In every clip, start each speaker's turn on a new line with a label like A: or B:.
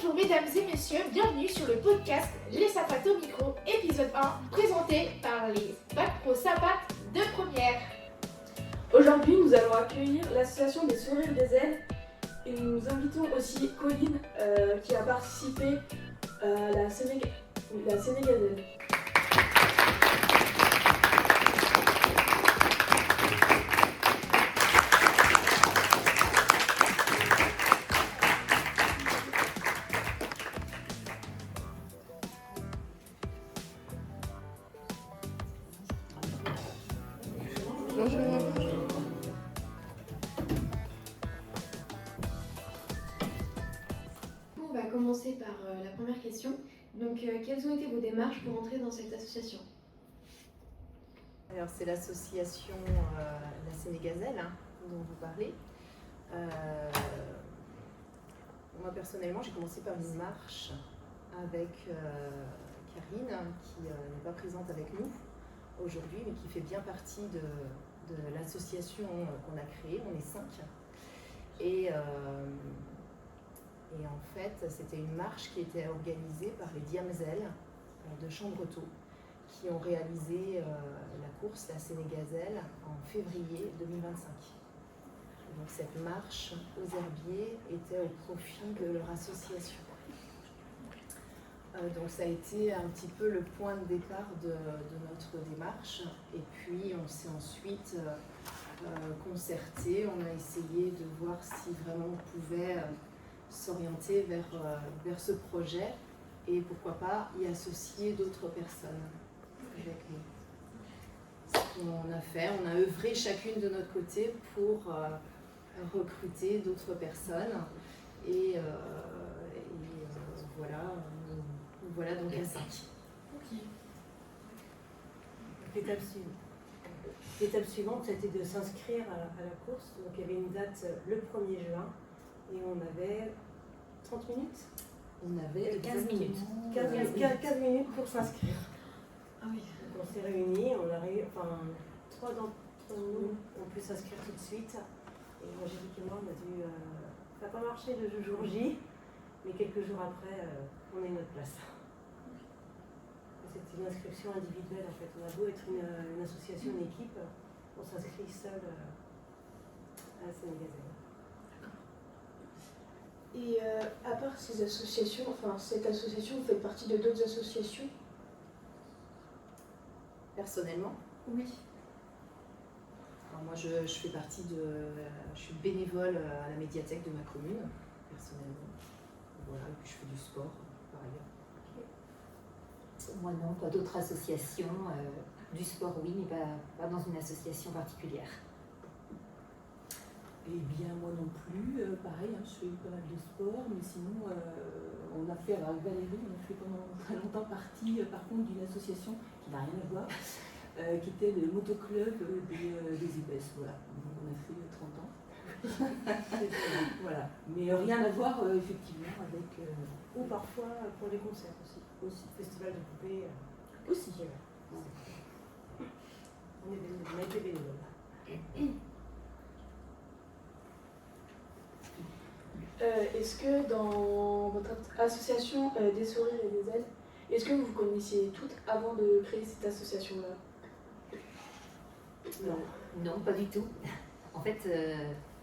A: Bonjour mesdames et messieurs, bienvenue sur le podcast Les Sapates au micro, épisode 1, présenté par les Bac Pro Sapates de première.
B: Aujourd'hui, nous allons accueillir l'association des Sourires des Ailes et nous invitons aussi Colline qui a participé à la Sénégalaise.
C: On va commencer par la première question. Donc, quelles ont été vos démarches pour entrer dans cette association ?
D: Alors c'est l'association La Sénégazelle dont vous parlez. Moi personnellement j'ai commencé par une marche avec Karine qui n'est pas présente avec nous aujourd'hui mais qui fait bien partie de l'association qu'on a créée. On est 5 et en fait c'était une marche qui était organisée par les Diamzelles de Chambretot, qui ont réalisé la course La Sénégazelle en février 2025. Et donc cette marche aux herbiers était au profit de leur association. Donc ça a été un petit peu le point de départ de notre démarche. Et puis on s'est ensuite concerté, on a essayé de voir si vraiment on pouvait s'orienter vers ce projet et pourquoi pas y associer d'autres personnes avec nous. Ce qu'on a fait, on a œuvré chacune de notre côté pour recruter d'autres personnes et voilà donc à 5.
E: L'étape suivante, c'était de s'inscrire à la course. Donc il y avait une date le 1er juin et on avait 30 minutes.
D: On avait
E: 15 minutes. 15 minutes pour s'inscrire.
C: Ah oui.
E: Donc on s'est réunis, trois d'entre nous ont pu s'inscrire tout de suite. Et Angélique et moi, on a dû. Ça n'a pas marché le jour J, mais quelques jours après, on a eu notre place. C'était une inscription individuelle en fait. On a beau être une association, une équipe, on s'inscrit seul à la Sénégazelle.
B: Et à part ces associations, cette association, vous faites partie de d'autres associations ?
D: Personnellement,
B: Oui.
D: alors moi je fais partie je suis bénévole à la médiathèque de ma commune, personnellement. Voilà, et puis je fais du sport par ailleurs.
F: Moi non, pas d'autres associations. Du sport oui, mais pas dans une association particulière.
G: Eh bien, moi non plus, pareil, je fais pas mal de sport, mais sinon, on a fait, avec Valérie, on a fait pendant très longtemps partie, par contre, d'une association qui n'a rien à voir, qui était le motoclub des épaisses, voilà. Donc on a fait 30 ans. Voilà, mais rien à voir, effectivement, avec...
E: Ou parfois pour les concerts aussi. Festival de poupées.
G: Aussi.
E: On a été bénévoles.
B: Est-ce que dans votre association des Sourires et des Ailes, est-ce que vous vous connaissiez toutes avant de créer cette association-là ?
F: Non, pas du tout. En fait,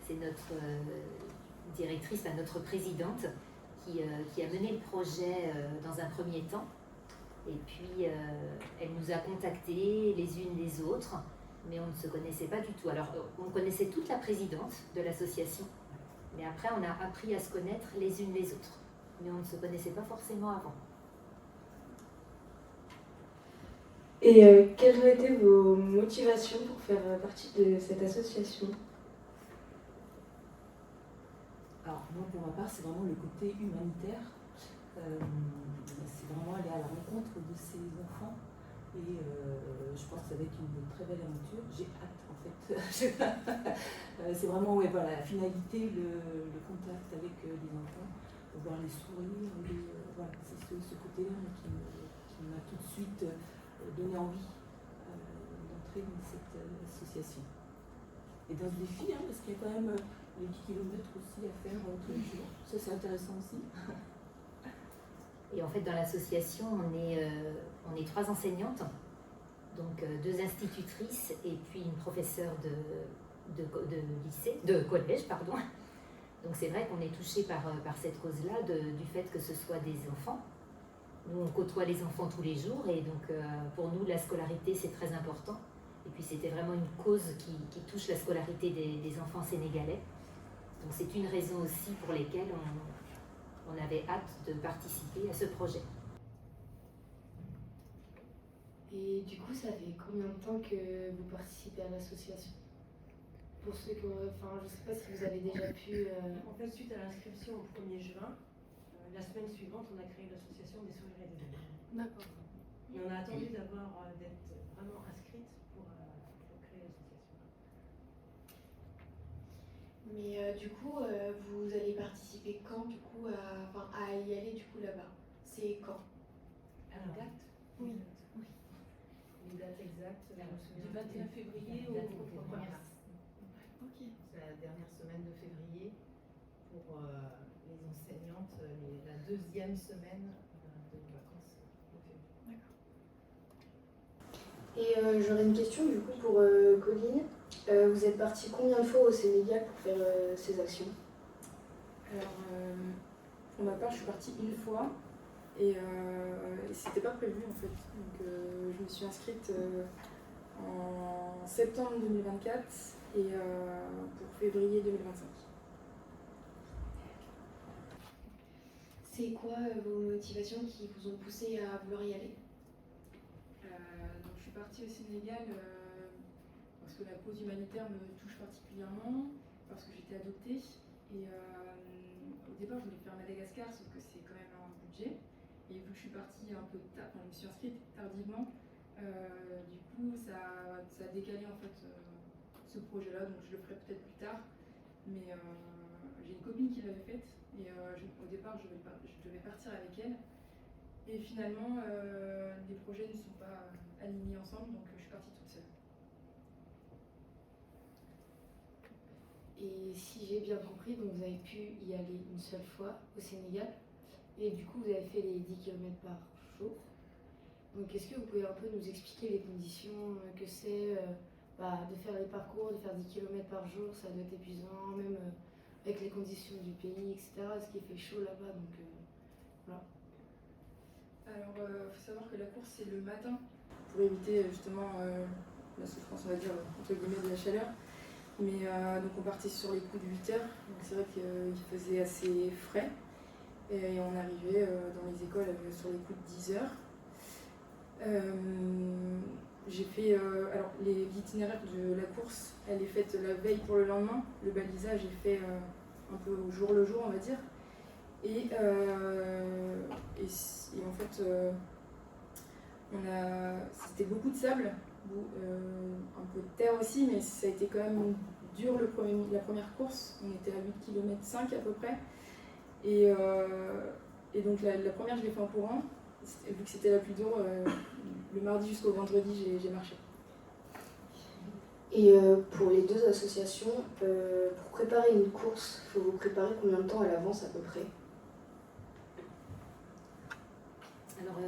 F: c'est notre directrice, notre présidente, qui a mené le projet dans un premier temps. Et puis, elle nous a contactés les unes les autres, mais on ne se connaissait pas du tout. Alors, on connaissait toute la présidente de l'association, mais après, on a appris à se connaître les unes les autres. Mais on ne se connaissait pas forcément avant.
B: Et quelles ont été vos motivations pour faire partie de cette association ?
G: Alors, moi, pour ma part, c'est vraiment le côté humanitaire. C'est vraiment aller à la rencontre de ces enfants. Et je pense que ça va être une très belle aventure. J'ai hâte, en fait. C'est vraiment la finalité, le contact avec les enfants, voir les sourires. Voilà, c'est ce côté-là qui m'a tout de suite donné envie d'entrer dans cette association. Et dans ce défi, parce qu'il y a quand même les 10 km aussi à faire tous les jours. Ça, c'est intéressant aussi.
F: Et en fait, dans l'association, on est 3 enseignantes, donc 2 institutrices et puis une professeure de collège, pardon. Donc c'est vrai qu'on est touché par cette cause-là, du fait que ce soit des enfants. Nous, on côtoie les enfants tous les jours et donc pour nous, la scolarité, c'est très important. Et puis c'était vraiment une cause qui touche la scolarité des enfants sénégalais. Donc c'est une raison aussi pour laquelle on avait hâte de participer à ce projet.
C: Et du coup, ça fait combien de temps que vous participez à l'association? Pour ceux qui ont... Enfin, je sais pas si vous avez déjà pu...
E: En fait, suite à l'inscription au 1er juin, la semaine suivante, on a créé l'association des sourires et des ailes.
C: D'accord.
E: Mais on a attendu d'être vraiment inscrite pour créer l'association.
C: Mais du coup, vous allez participer quand, du coup, à y aller, du coup, là-bas? C'est quand?
E: À la date?
C: Oui.
D: Les dates exactes, je me souviens.
G: Du 21 février au 1er mars.
C: Ok.
D: C'est la dernière semaine de février pour les enseignantes, la 2e semaine de vacances de février.
C: D'accord. Et j'aurais une question, du coup, pour Colline. Vous êtes partie combien de fois au Sénégal pour faire ces actions?
B: Alors, pour ma part, je suis partie une fois et c'était pas prévu en fait. Donc, je me suis inscrite en septembre 2024 et pour février 2025.
C: C'est quoi vos motivations qui vous ont poussé à vouloir y aller?
B: Donc, je suis partie au Sénégal parce que la cause humanitaire me touche particulièrement, parce que j'étais adoptée. Et au départ, je voulais faire Madagascar, sauf que c'est quand même un budget. Et vu que je suis partie un peu tard, enfin, je me suis inscrite tardivement, du coup, ça a décalé en fait ce projet-là, donc je le ferai peut-être plus tard. Mais j'ai une copine qui l'avait faite, et au départ, je devais partir avec elle. Et finalement, les projets ne sont pas alignés ensemble, donc je suis partie toute seule.
C: Et si j'ai bien compris, donc vous avez pu y aller une seule fois au Sénégal. Et du coup, vous avez fait les 10 km par jour. Donc est-ce que vous pouvez un peu nous expliquer les conditions que c'est de faire les parcours, de faire 10 km par jour? Ça doit être épuisant, même avec les conditions du pays, etc. Est-ce qu'il fait chaud là-bas? Donc voilà.
B: Alors, il faut savoir que la course, c'est le matin, pour éviter justement la souffrance, on va dire, entre guillemets, de la chaleur. Mais donc on partait sur les coups de 8 heures, donc c'est vrai qu'il faisait assez frais. Et on arrivait dans les écoles sur les coups de 10 heures. J'ai fait, alors l'itinéraire de la course, elle est faite la veille pour le lendemain. Le balisage est fait un peu au jour le jour, on va dire. Et en fait, c'était beaucoup de sable, un peu de terre aussi, mais ça a été quand même dur la première course. On était à 8 km 5 à peu près. Et donc la première, je l'ai fait en courant. Vu que c'était la plus dure, le mardi jusqu'au vendredi, j'ai marché.
C: Et pour les 2 associations, pour préparer une course, il faut vous préparer combien de temps à l'avance à peu près?
F: Alors,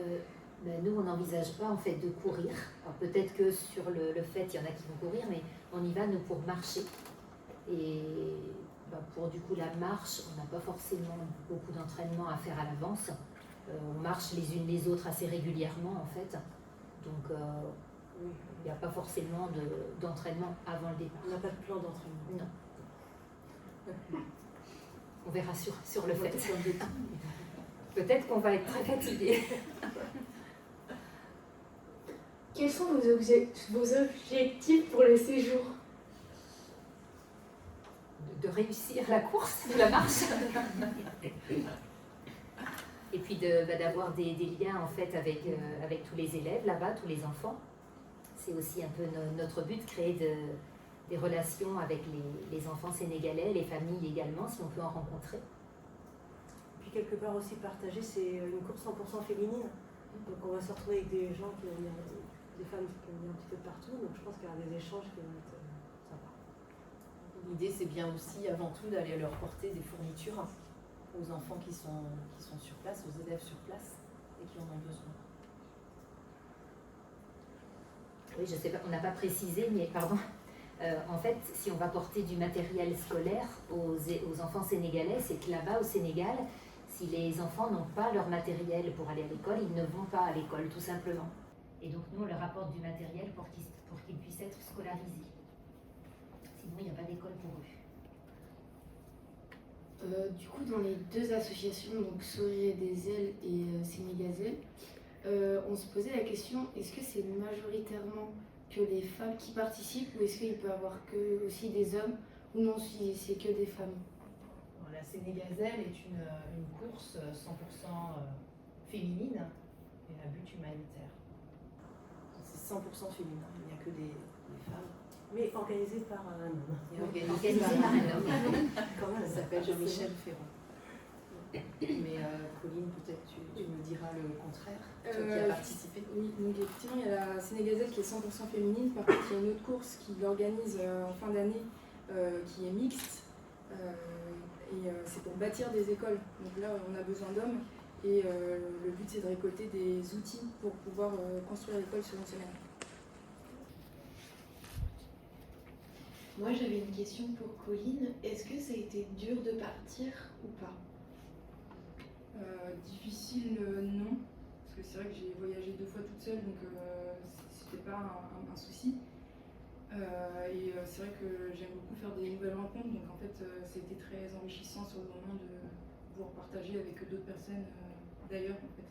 F: nous, on n'envisage pas en fait de courir. Alors, peut-être que sur le fait, il y en a qui vont courir, mais on y va, nous, pour marcher. Et pour du coup la marche, on n'a pas forcément beaucoup d'entraînement à faire à l'avance. On marche les unes les autres assez régulièrement en fait. Donc il n'y a pas forcément d'entraînement avant le départ.
E: On n'a pas de plan d'entraînement.
F: Non. On verra sur le fait. Peut-être qu'on va être très fatigué.
C: Quels sont vos objectifs pour le séjour?
F: De réussir la course, la marche. Et puis d'avoir des liens en fait avec tous les élèves là-bas, tous les enfants. C'est aussi un peu notre but, créer des relations avec les enfants sénégalais, les familles également, si on peut en rencontrer.
E: Puis quelque part aussi partager, c'est une course 100% féminine. Donc on va se retrouver avec des gens qui vont venir, des femmes qui vont venir un petit peu de partout. Donc je pense qu'il y aura des échanges qui vont être sympas.
D: L'idée, c'est bien aussi, avant tout, d'aller leur porter des fournitures aux enfants qui sont sur place.
G: place, aux élèves sur place et qui en ont besoin.
F: Oui, je sais pas, on n'a pas précisé, mais pardon. En fait, si on va porter du matériel scolaire aux enfants sénégalais, c'est que là-bas au Sénégal, si les enfants n'ont pas leur matériel pour aller à l'école, ils ne vont pas à l'école, tout simplement. Et donc nous, on leur apporte du matériel pour qu'ils puissent être scolarisés. Sinon, il n'y a pas d'école pour eux.
C: Du coup, dans les deux associations, donc Sourire des Ailes et Sénégazelle, on se posait la question, est-ce que c'est majoritairement que les femmes qui participent ou est-ce qu'il peut y avoir que aussi des hommes ou non, si c'est que des femmes?
D: La Sénégazelle est une course 100% féminine et à but humanitaire. C'est 100% féminin, il n'y a que des femmes.
E: Mais organisé par un homme.
D: Et
F: Organisé par un homme.
E: Quand même,
D: Ça s'appelle Jean-Michel Ferrand. Mais Colline, peut-être tu me diras le contraire, toi qui as participé.
B: Oui, donc effectivement, il y a la Sénégazelle qui est 100% féminine. Par contre, il y a une autre course qui l'organise en fin d'année qui est mixte. C'est pour bâtir des écoles. Donc là, on a besoin d'hommes. Et le but, c'est de récolter des outils pour pouvoir construire l'école sur une semaine.
A: Moi, j'avais une question pour Colline. Est-ce que ça a été dur de partir ou pas?
B: Difficile, non. Parce que c'est vrai que j'ai voyagé 2 fois toute seule, donc c'était pas un souci. C'est vrai que j'aime beaucoup faire des nouvelles rencontres, donc en fait, c'était très enrichissant sur le moment de pouvoir partager avec d'autres personnes d'ailleurs, en fait.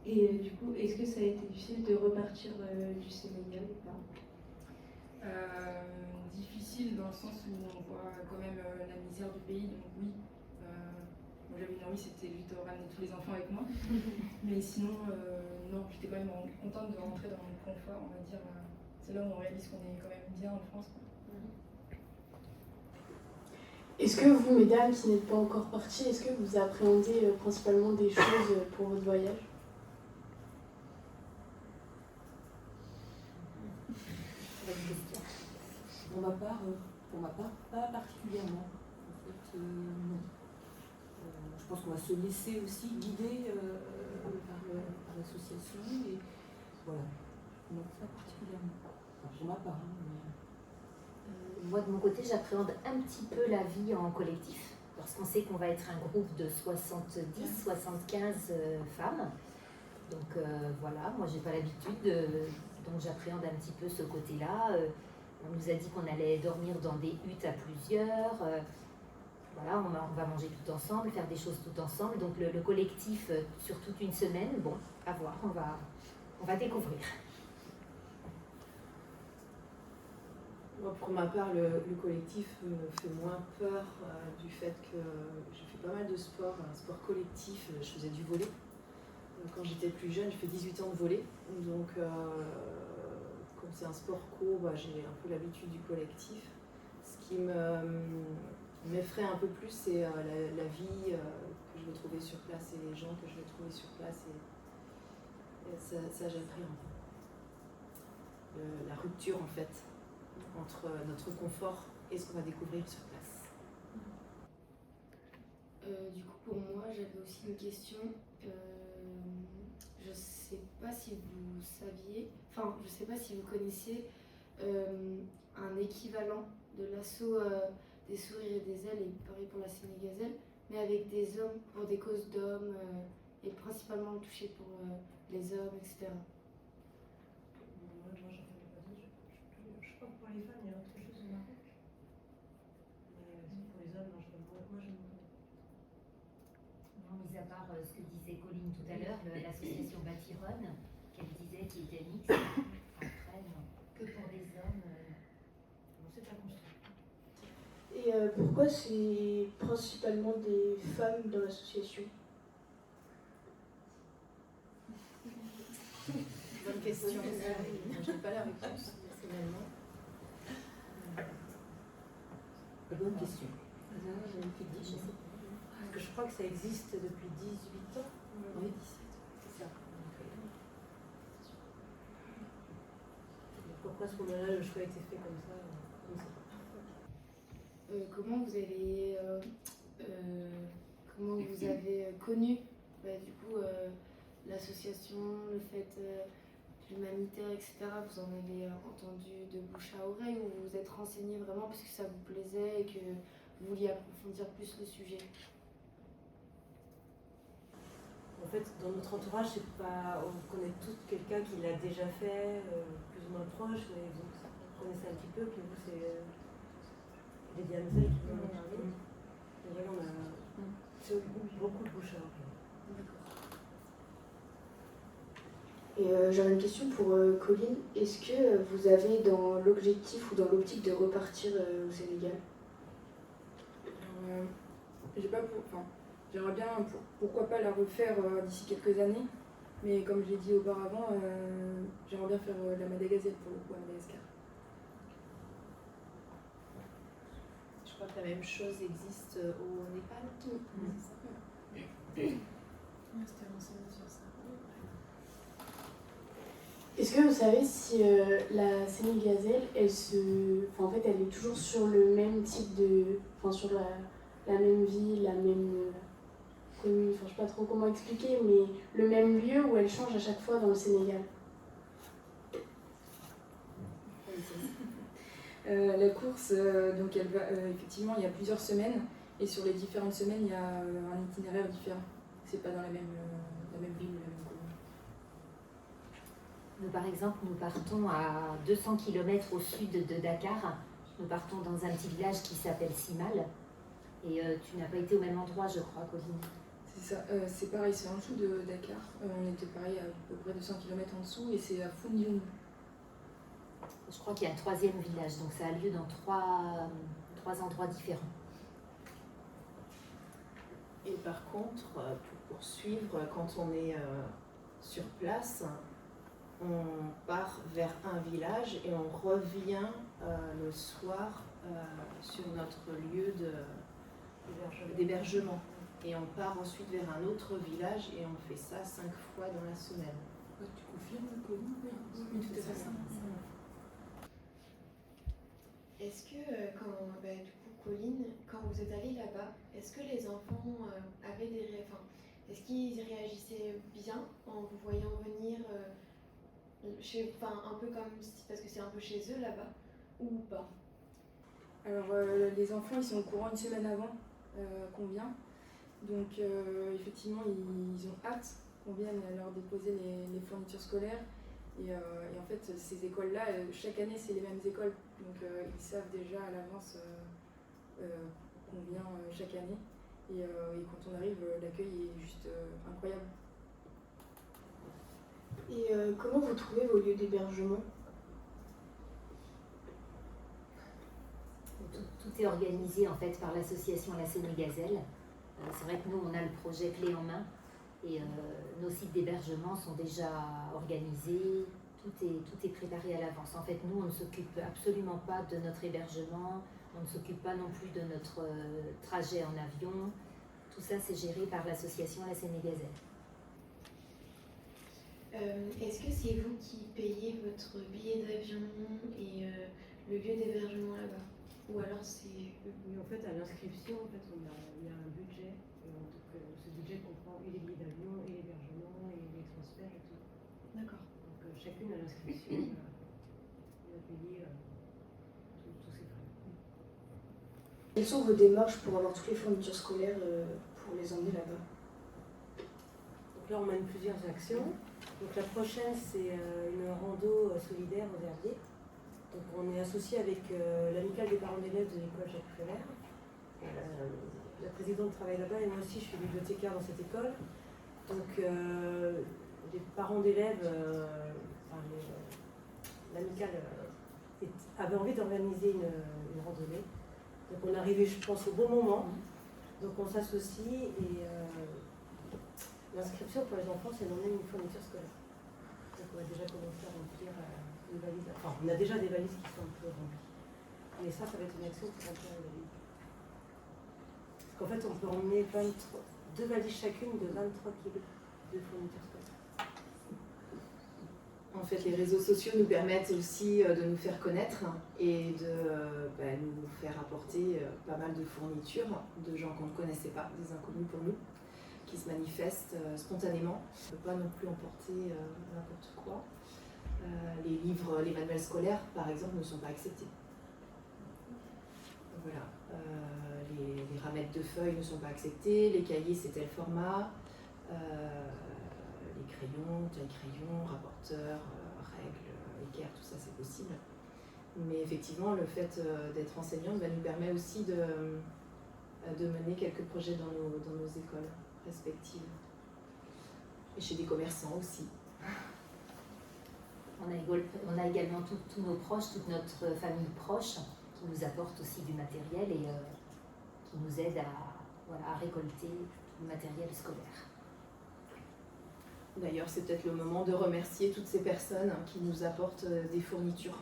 A: Et du coup, est-ce que ça a été difficile de repartir du Sénégal ou pas?
B: Difficile dans le sens où on voit quand même la misère du pays, donc oui. Moi j'avais une envie, c'était juste de ramener tous les enfants avec moi. Mais sinon, non, j'étais quand même contente de rentrer dans mon confort, on va dire. C'est là où on réalise qu'on est quand même bien en France, quoi.
A: Est-ce que vous, mesdames, qui n'êtes pas encore parties, est-ce que vous appréhendez principalement des choses pour votre voyage?
G: Pour ma part, pas particulièrement. En fait, non. Je pense qu'on va se laisser aussi guider par l'association et voilà. Non, pas particulièrement. Enfin, pour ma part.
F: Moi, de mon côté, j'appréhende un petit peu la vie en collectif, parce qu'on sait qu'on va être un groupe de 70-75 femmes. Donc voilà, moi, j'ai pas l'habitude, donc j'appréhende un petit peu ce côté-là. On nous a dit qu'on allait dormir dans des huttes à plusieurs. Voilà, on va manger tout ensemble, faire des choses tout ensemble. Donc le collectif sur toute une semaine, bon, à voir, on va découvrir.
D: Moi, pour ma part, le collectif me fait moins peur du fait que j'ai fait pas mal de sport, un sport collectif. Je faisais du volley. Quand j'étais plus jeune, j'ai fait 18 ans de volley. Donc, comme c'est un sport court, j'ai un peu l'habitude du collectif. Ce qui m'effraie un peu plus, c'est la vie que je vais trouver sur place et les gens que je vais trouver sur place. Et ça j'appréhende. La rupture, en fait, entre notre confort et ce qu'on va découvrir sur place.
C: Du coup, pour moi, j'avais aussi une question. Je sais pas si vous saviez, enfin, je sais pas si vous connaissiez un équivalent de l'assaut des Sourires et des Ailes, et pareil pour la Sénégazelle, mais avec des hommes, pour des causes d'hommes, et principalement touché pour les hommes, etc.
E: Moi, j'en connais pas d'autres. Je crois que pour les femmes, il y a autre chose au Maroc. Mais pour les hommes, non, moi, je ne connais pas.
F: Non, mis à part ce que disait Colline tout à l'heure, l'association Batironne, qu'elle disait qui était mixte, après, non, que pour les hommes, non, c'est pas construit.
A: Et pourquoi c'est principalement des femmes dans l'association?
D: Bonne question. Je n'ai pas la réponse, personnellement.
G: Bonne question.
E: Parce que je crois que ça existe depuis 18 ans.
G: Oui.
E: C'est ça. Pourquoi à ce moment-là le choix a été fait comme ça, je ne sais pas.
C: Comment vous avez connu du coup l'association, le fait l'humanitaire, etc. Vous en avez entendu de bouche à oreille ou vous vous êtes renseigné vraiment parce que ça vous plaisait et que vous vouliez approfondir plus le sujet?
E: En fait, dans notre entourage, on connaît tous quelqu'un qui l'a déjà fait, plus ou moins proche, mais vous connaissez un petit peu, puis vous, c'est les Diamzels qui vous en ont parlé. Et voilà, on a c'est beaucoup de bouche à oreille.
H: Et j'aurais une question pour Colline. Est-ce que vous avez dans l'objectif ou dans l'optique de repartir au Sénégal?
B: J'aimerais bien, pourquoi pas la refaire d'ici quelques années, mais comme je l'ai dit auparavant, j'aimerais bien faire la Madagascar pour le coup à Madagascar.
D: Je crois que la même chose existe au Népal.
B: C'était renseigné sur ça.
H: Est-ce que vous savez si la Sénégazelle, elle est toujours sur le même type de... Enfin, sur la même ville, la même commune, enfin, je sais pas trop comment expliquer, mais le même lieu où elle change à chaque fois dans le Sénégal?
B: La course, donc elle va, effectivement, il y a plusieurs semaines, et sur les différentes semaines, il y a un itinéraire différent. C'est pas dans la même ville ou la même commune.
F: Nous, par exemple, nous partons à 200 km au sud de Dakar. Nous partons dans un petit village qui s'appelle Simal. Et tu n'as pas été au même endroit, je crois, Colline.
B: C'est ça, c'est pareil, c'est en dessous de Dakar. On était pareil à peu près 200 km en dessous, et c'est à Foundiougne.
F: Je crois qu'il y a un troisième village, donc ça a lieu dans trois endroits différents.
D: Et par contre, pour poursuivre, quand on est sur place, on part vers un village et on revient le soir sur notre lieu d'hébergement. Et on part ensuite vers un autre village et on fait ça 5 fois dans la semaine.
B: Tu confirmes, Colline? Oui, tout à fait ça.
C: Est-ce que, du coup, Colline, quand vous êtes allée là-bas, est-ce que les enfants avaient est-ce qu'ils réagissaient bien en vous voyant venir un peu comme parce que c'est un peu chez eux là-bas, ou pas?
B: Alors, les enfants, ils sont au courant une semaine avant qu'on vient. Donc, effectivement, ils ont hâte qu'on vienne leur déposer les fournitures scolaires. Et en fait, ces écoles-là, chaque année, c'est les mêmes écoles. Donc, ils savent déjà à l'avance qu'on vient chaque année. Et quand on arrive, l'accueil est juste incroyable.
H: Et comment vous trouvez vos lieux d'hébergement?
F: Tout est organisé en fait par l'association La Sénégazelle. C'est vrai que nous, on a le projet clé en main et nos sites d'hébergement sont déjà organisés. Tout est préparé à l'avance. En fait, nous, on ne s'occupe absolument pas de notre hébergement, on ne s'occupe pas non plus de notre trajet en avion. Tout ça, c'est géré par l'association La Sénégazelle.
C: Est-ce que c'est vous qui payez votre billet d'avion et le lieu d'hébergement là-bas? Ou alors c'est eux?
E: Oui, en fait, à l'inscription, il y a un budget. Et donc, ce budget comprend et les billets d'avion, et l'hébergement, et les transferts et tout.
C: D'accord.
E: Donc, chacune à l'inscription, on a payé tous ses frais.
H: Quelles sont vos démarches pour avoir toutes les fournitures scolaires pour les emmener là-bas?
E: Donc là, on mène plusieurs actions. Donc la prochaine, c'est une rando solidaire aux herbiers. Donc on est associé avec l'amicale des parents d'élèves de l'école Jacques Prévert. La présidente travaille là-bas et moi aussi je suis bibliothécaire dans cette école. Donc les parents d'élèves, l'amicale avait envie d'organiser une randonnée. Donc on est arrivé, je pense, au bon moment. Donc on s'associe et l'inscription pour les enfants, c'est d'emmener une fourniture scolaire. Donc on va déjà commencer à remplir les valises. Enfin, on a déjà des valises qui sont un peu remplies. Mais ça va être une action pour remplir les valises. Parce qu'en fait, on peut emmener 2 valises chacune de 23 kg de fourniture scolaire.
D: En fait, les réseaux sociaux nous permettent aussi de nous faire connaître et de nous faire apporter pas mal de fournitures de gens qu'on ne connaissait pas, des inconnus pour nous, qui se manifestent spontanément. On ne peut pas non plus emporter n'importe quoi. Les livres, les manuels scolaires, par exemple, ne sont pas acceptés. Voilà. Les ramettes de feuilles ne sont pas acceptées, les cahiers c'est tel format, les crayons, taille crayon, rapporteur, règles, équerre, tout ça c'est possible. Mais effectivement, le fait d'être enseignante nous permet aussi de mener quelques projets dans nos écoles respectives. Et chez des commerçants aussi.
F: On a également tous nos proches, toute notre famille proche qui nous apporte aussi du matériel et qui nous aide à récolter le matériel scolaire.
D: D'ailleurs, c'est peut-être le moment de remercier toutes ces personnes qui nous apportent des fournitures.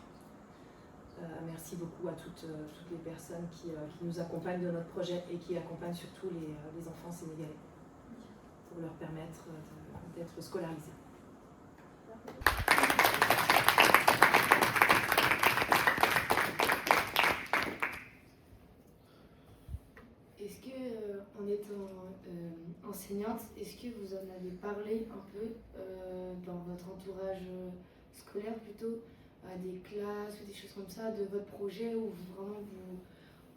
D: Merci beaucoup à toutes les personnes qui nous accompagnent de notre projet et qui accompagnent surtout les enfants sénégalais pour leur permettre d'être scolarisés.
C: Est-ce que, en étant enseignante, est-ce que vous en avez parlé un peu dans votre entourage scolaire plutôt, à des classes ou des choses comme ça, de votre projet où vraiment vous,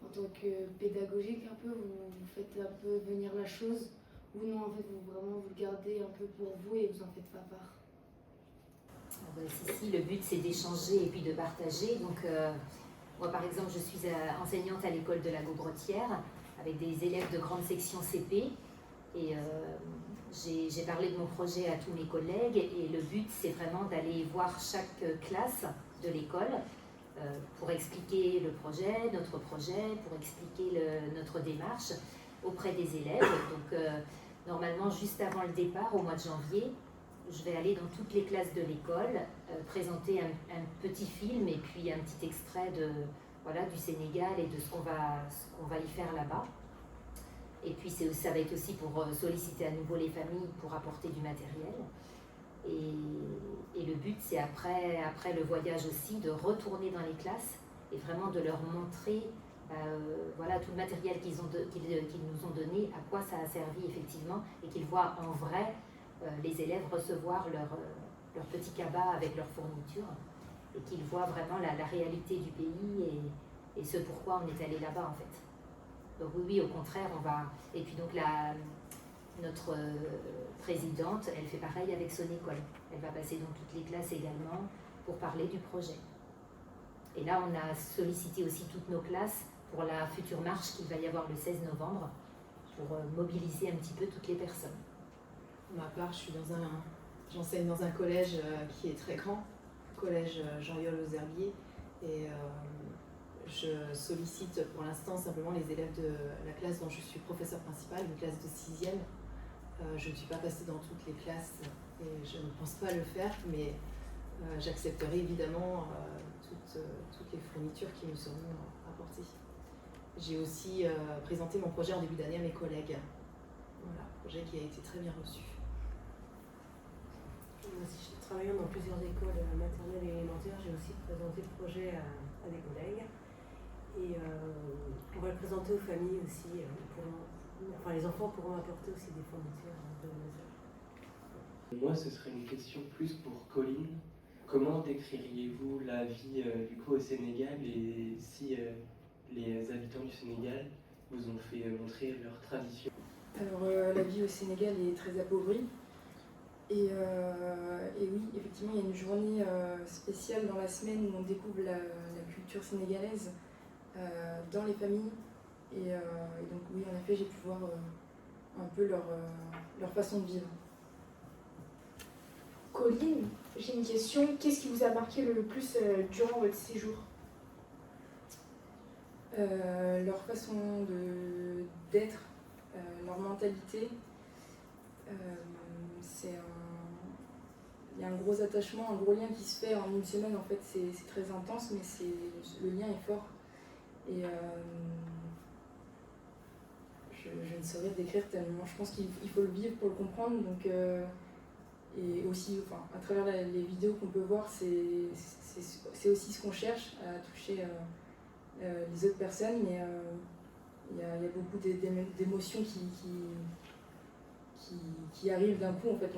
C: en tant que pédagogique un peu, vous faites un peu venir la chose, ou non, en fait, vous le gardez un peu pour vous et vous en faites pas part?
F: Si, le but c'est d'échanger et puis de partager. Donc, moi par exemple, je suis enseignante à l'école de la Gaubretière avec des élèves de grande section CP et j'ai parlé de mon projet à tous mes collègues et le but c'est vraiment d'aller voir chaque classe de l'école pour expliquer le projet, notre projet, pour expliquer notre démarche auprès des élèves. Donc normalement juste avant le départ, au mois de janvier, je vais aller dans toutes les classes de l'école, présenter un petit film et puis un petit extrait du Sénégal et de ce qu'on va y faire là-bas. Et puis ça va être aussi pour solliciter à nouveau les familles pour apporter du matériel. Et le but, c'est après le voyage aussi, de retourner dans les classes et vraiment de leur montrer tout le matériel qu'ils nous ont donné, à quoi ça a servi effectivement, et qu'ils voient en vrai les élèves recevoir leur petit cabas avec leurs fournitures, et qu'ils voient vraiment la réalité du pays et ce pourquoi on est allé là-bas en fait. Donc oui, au contraire, on va... Et puis donc notre présidente, elle fait pareil avec son école. Elle va passer dans toutes les classes également pour parler du projet. Et là, on a sollicité aussi toutes nos classes pour la future marche qu'il va y avoir le 16 novembre pour mobiliser un petit peu toutes les personnes.
D: Pour ma part, j'enseigne dans un collège qui est très grand, collège Jean-Yol aux Herbiers, et je sollicite pour l'instant simplement les élèves de la classe dont je suis professeur principal, une classe de 6e. Je ne suis pas passée dans toutes les classes et je ne pense pas le faire, mais j'accepterai évidemment toutes les fournitures qui me seront apportées. J'ai aussi présenté mon projet en début d'année à mes collègues. Voilà, projet qui a été très bien reçu.
E: Travaillant dans plusieurs écoles maternelles et élémentaires, j'ai aussi présenté le projet à des collègues. Et on va le présenter aux familles aussi. Les enfants pourront apporter aussi des fournitures de mesure.
I: Moi, ce serait une question plus pour Colline. Comment décririez-vous la vie du coup au Sénégal et si les habitants du Sénégal vous ont fait montrer leur tradition?
B: Alors la vie au Sénégal est très appauvrie. Et oui, effectivement, il y a une journée spéciale dans la semaine où on découvre la culture sénégalaise dans les familles. Et donc oui, en effet, j'ai pu voir un peu leur façon de vivre.
A: Colline, j'ai une question. Qu'est-ce qui vous a marqué le plus durant votre séjour?
B: Leur façon d'être, leur mentalité. Il y a un gros attachement, un gros lien qui se fait en une semaine. En fait, c'est très intense, mais le lien est fort. Et je ne saurais décrire tellement. Je pense qu'il faut le vivre pour le comprendre. Donc, et aussi, à travers les vidéos qu'on peut voir, c'est aussi ce qu'on cherche, à toucher les autres personnes. Mais il y a beaucoup d'émotions qui qui arrive d'un coup. En fait,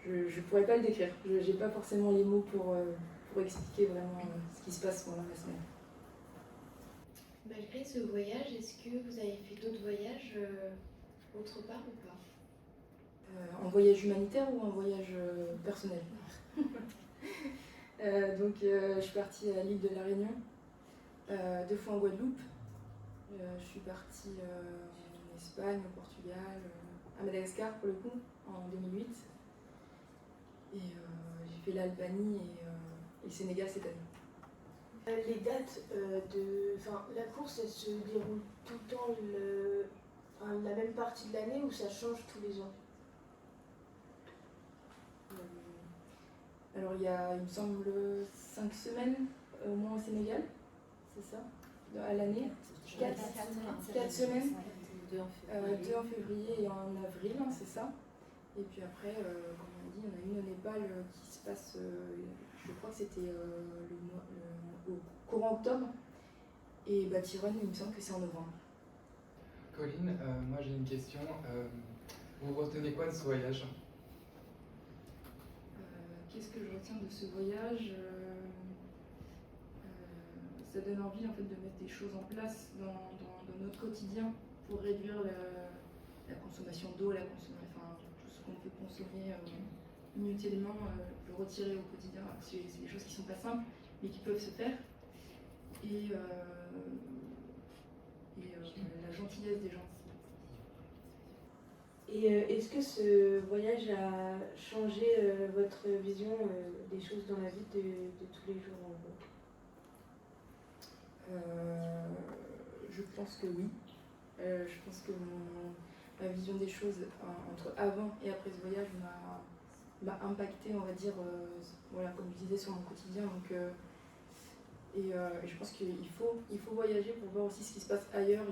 B: je pourrais pas le décrire. J'ai pas forcément les mots pour expliquer vraiment ce qui se passe pendant la semaine.
C: Malgré ce voyage, est-ce que vous avez fait d'autres voyages autre part ou pas?
B: En voyage humanitaire ou en voyage personnel? Donc je suis partie à l'île de la Réunion, 2 fois en Guadeloupe. Je suis partie en Espagne, au Portugal, à Madagascar pour le coup, en 2008. Et j'ai fait l'Albanie et le Sénégal cette année.
H: Les dates la course, elle se déroule tout le temps la même partie de l'année ou ça change tous les ans?
B: Alors il y a, il me semble, 5 semaines au moins au Sénégal, c'est ça, à l'année. 4 semaines, 2 en février et en avril, hein, c'est ça. Et puis après, comme on dit, on a une au Népal qui se passe, je crois que c'était au courant octobre. Et Batiron, il me semble que c'est en novembre.
J: Colline, moi j'ai une question. Vous retenez quoi de ce voyage?
B: Qu'est-ce que je retiens de ce voyage? Ça donne envie en fait de mettre des choses en place dans notre quotidien pour réduire la consommation d'eau, tout ce qu'on peut consommer inutilement, le retirer au quotidien. C'est des choses qui sont pas simples mais qui peuvent se faire. Et la gentillesse des gens.
H: Et est-ce que ce voyage a changé votre vision des choses dans la vie de tous les jours en gros?
B: Je pense que oui. Je pense que ma vision des choses entre avant et après ce voyage m'a impacté, on va dire, voilà, comme je disais, sur mon quotidien. Donc, et je pense qu'il faut voyager pour voir aussi ce qui se passe ailleurs.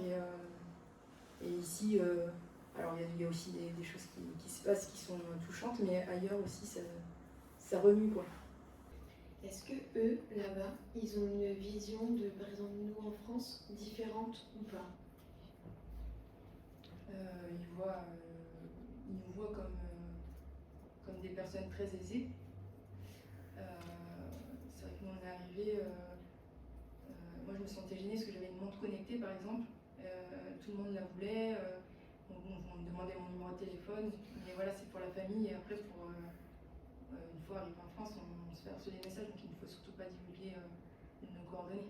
B: Et ici, alors il y a aussi des choses qui se passent qui sont touchantes, mais ailleurs aussi, ça remue, quoi.
C: Est-ce que eux, là-bas, ils ont une vision de, par exemple, nous en France, différente ou pas?
B: Ils nous voient comme des personnes très aisées. C'est vrai que nous on est arrivés, moi je me sentais gênée parce que j'avais une montre connectée par exemple, tout le monde la voulait, on me demandait mon numéro de téléphone, mais voilà c'est pour la famille et après une fois arrivé en France on se fait harceler des messages donc il ne faut surtout pas divulguer nos coordonnées.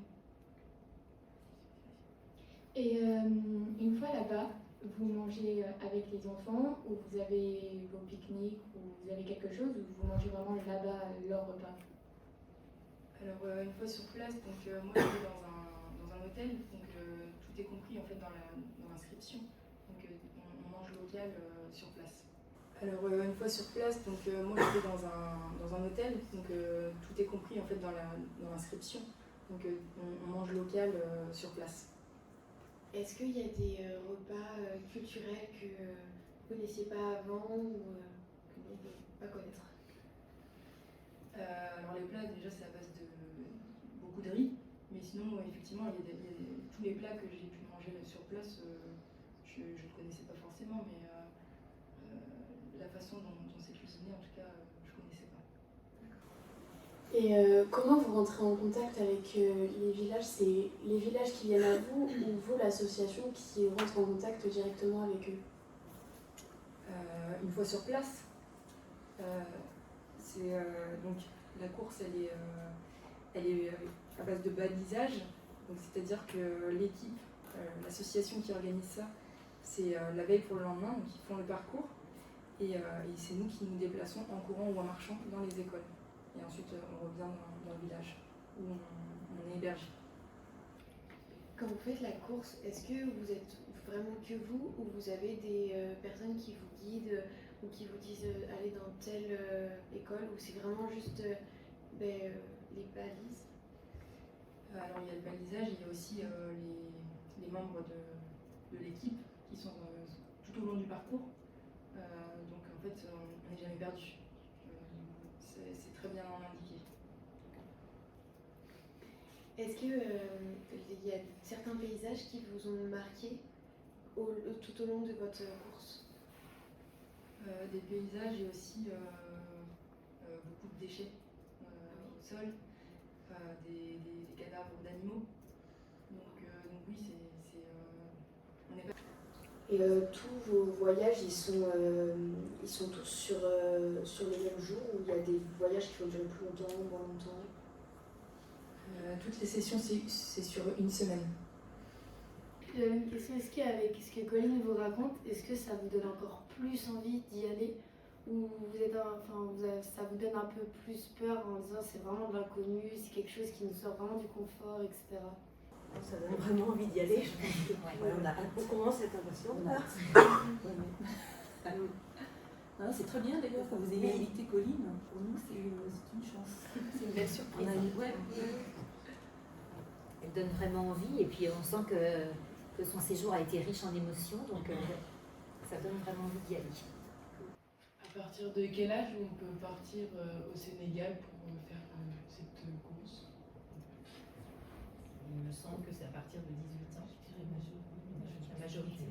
A: Et une fois là-bas, vous mangez avec les enfants ou vous avez vos pique-niques ou vous avez quelque chose ou vous mangez vraiment là-bas leur repas?
B: Alors une fois sur place, donc moi j'étais dans un hôtel, donc tout est compris en fait dans l'inscription. Donc on mange local sur place. Alors une fois sur place, donc moi j'étais dans un hôtel, donc tout est compris en fait dans l'inscription. Donc on mange local sur place.
C: Est-ce qu'il y a des repas culturels que vous ne connaissiez pas avant ou que vous ne pouvez pas connaître?
B: Alors les plats déjà c'est à base de beaucoup de riz, mais sinon effectivement il y a tous les plats que j'ai pu manger sur place, je ne connaissais pas forcément, mais la façon dont c'est cuisiné en tout cas je ne connaissais pas.
H: Et comment vous rentrez en contact avec les villages? C'est les villages qui viennent à vous ou vous, l'association, qui rentre en contact directement avec eux?
B: Une fois sur place, donc la course elle est à base de balisage, donc c'est-à-dire que l'équipe, l'association qui organise ça, c'est la veille pour le lendemain, donc ils font le parcours et c'est nous qui nous déplaçons en courant ou en marchant dans les écoles. Et ensuite, on revient dans le village où on est hébergé.
C: Quand vous faites la course, est-ce que vous êtes vraiment que vous ou vous avez des personnes qui vous guident ou qui vous disent allez dans telle école ou c'est vraiment juste les balises?
B: Alors il y a le balisage, il y a aussi les membres de l'équipe qui sont tout au long du parcours. Donc en fait, on n'est jamais perdu. C'est très bien indiqué.
C: Est-ce qu'il y a certains paysages qui vous ont marqué tout au long de votre course?
B: Des paysages et aussi beaucoup de déchets au sol, des cadavres d'animaux. Donc oui, on est pas...
C: Et tous vos voyages, ils sont tous sur les mêmes jours, ou il y a des voyages qui vont durer plus longtemps, moins longtemps?
B: Toutes les sessions, c'est sur une semaine.
C: J'avais une question, est-ce qu'avec ce que Colline vous raconte, est-ce que ça vous donne encore plus envie d'y aller, ou ça vous donne un peu plus peur en disant c'est vraiment de l'inconnu, c'est quelque chose qui nous sort vraiment du confort, etc.
E: Ça donne vraiment envie d'y aller. Je pense que on commence à être impatient.
G: C'est très bien d'ailleurs que vous ayez invité Colline. Pour nous, c'est une chance.
F: C'est une belle surprise. Elle donne vraiment envie et puis on sent que son séjour a été riche en émotions, donc ça donne vraiment envie d'y aller.
K: À partir de quel âge on peut partir au Sénégal pour faire cette course?
L: Il me semble que c'est à partir de 18 ans, je dirais la majorité.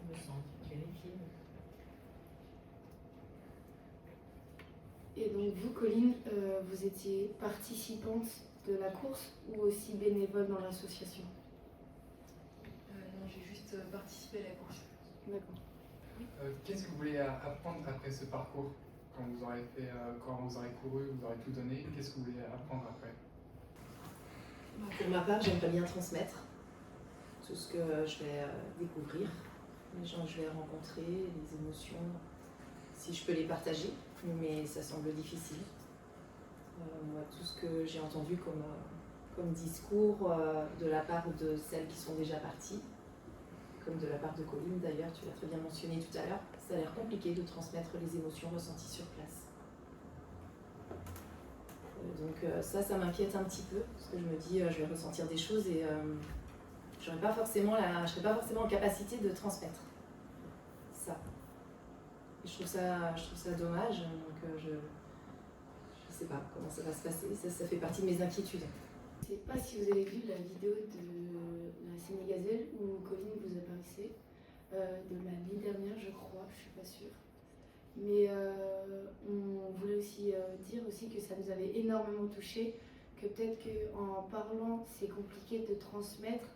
L: Il me semble, vérifier.
C: Et donc vous, Colline, vous étiez participante de la course ou aussi bénévole dans l'association?
B: Non, j'ai juste participé à la course.
C: D'accord.
J: Qu'est-ce que vous voulez apprendre après ce parcours? Quand vous aurez couru, vous aurez tout donné, qu'est-ce que vous voulez apprendre après?
D: Pour ma part, j'aimerais bien transmettre tout ce que je vais découvrir, les gens que je vais rencontrer, les émotions, si je peux les partager, mais ça semble difficile. Moi, tout ce que j'ai entendu comme discours de la part de celles qui sont déjà parties, comme de la part de Colline d'ailleurs, tu l'as très bien mentionné tout à l'heure, ça a l'air compliqué de transmettre les émotions ressenties sur place. Donc ça m'inquiète un petit peu, parce que je me dis, je vais ressentir des choses et je ne serai pas forcément en capacité de transmettre ça. Et je trouve ça dommage, donc je ne sais pas comment ça va se passer, ça fait partie de mes inquiétudes.
C: Je ne sais pas si vous avez vu la vidéo de la Sénégazelle où Colline vous apparaissait, de l'année dernière je crois, je ne suis pas sûre. Mais on voulait aussi dire aussi que ça nous avait énormément touchés, que peut-être qu'en parlant c'est compliqué de transmettre,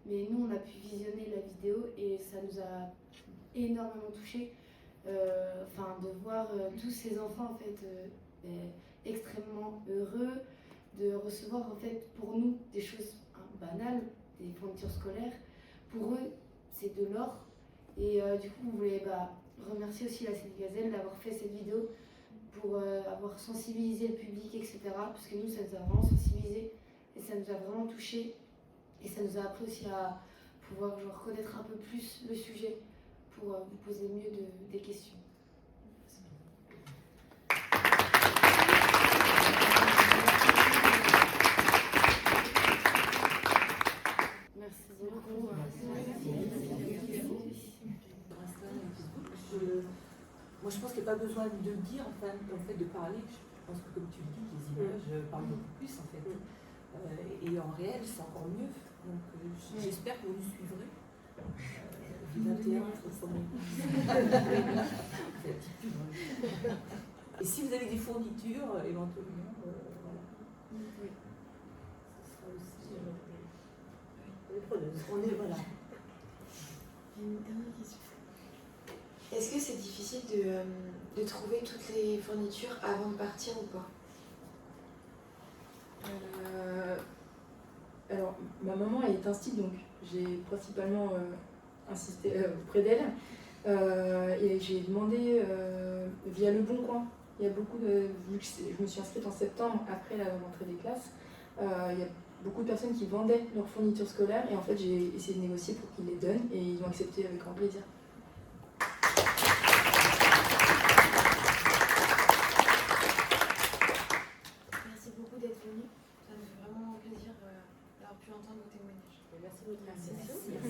C: mais nous on a pu visionner la vidéo et ça nous a énormément touchés. De voir tous ces enfants en fait extrêmement heureux de recevoir en fait pour nous des choses banales, des fournitures scolaires. Pour eux c'est de l'or et du coup on voulait remercier aussi la Sénégazelle d'avoir fait cette vidéo pour avoir sensibilisé le public, etc. Parce que nous ça nous a vraiment sensibilisés et ça nous a vraiment touchés et ça nous a appris aussi à pouvoir connaître un peu plus le sujet pour vous poser mieux des questions. Merci beaucoup.
G: Moi, je pense qu'il n'y a pas besoin de dire, en fait, de parler. Je pense que, comme tu le dis, les images parlent beaucoup plus, en fait. Et en réel, c'est encore mieux. Donc, j'espère que vous nous suivrez. 21, et si vous avez des fournitures, éventuellement, voilà.
E: Oui.
G: Ce sera aussi.
E: On est preneuses. On est, voilà.
H: Une dernière question. Est-ce que c'est difficile de trouver toutes les fournitures avant de partir ou pas?
B: Alors, ma maman est instite, donc j'ai principalement insisté auprès d'elle. Et j'ai demandé via Le Bon Coin. Il y a beaucoup de. Vu que je me suis inscrite en septembre après la rentrée des classes, il y a beaucoup de personnes qui vendaient leurs fournitures scolaires et en fait j'ai essayé de négocier pour qu'ils les donnent et ils ont accepté avec grand plaisir.
H: Merci beaucoup d'être venu. Ça nous fait vraiment plaisir d'avoir pu entendre vos témoignages.
E: Merci de votre association.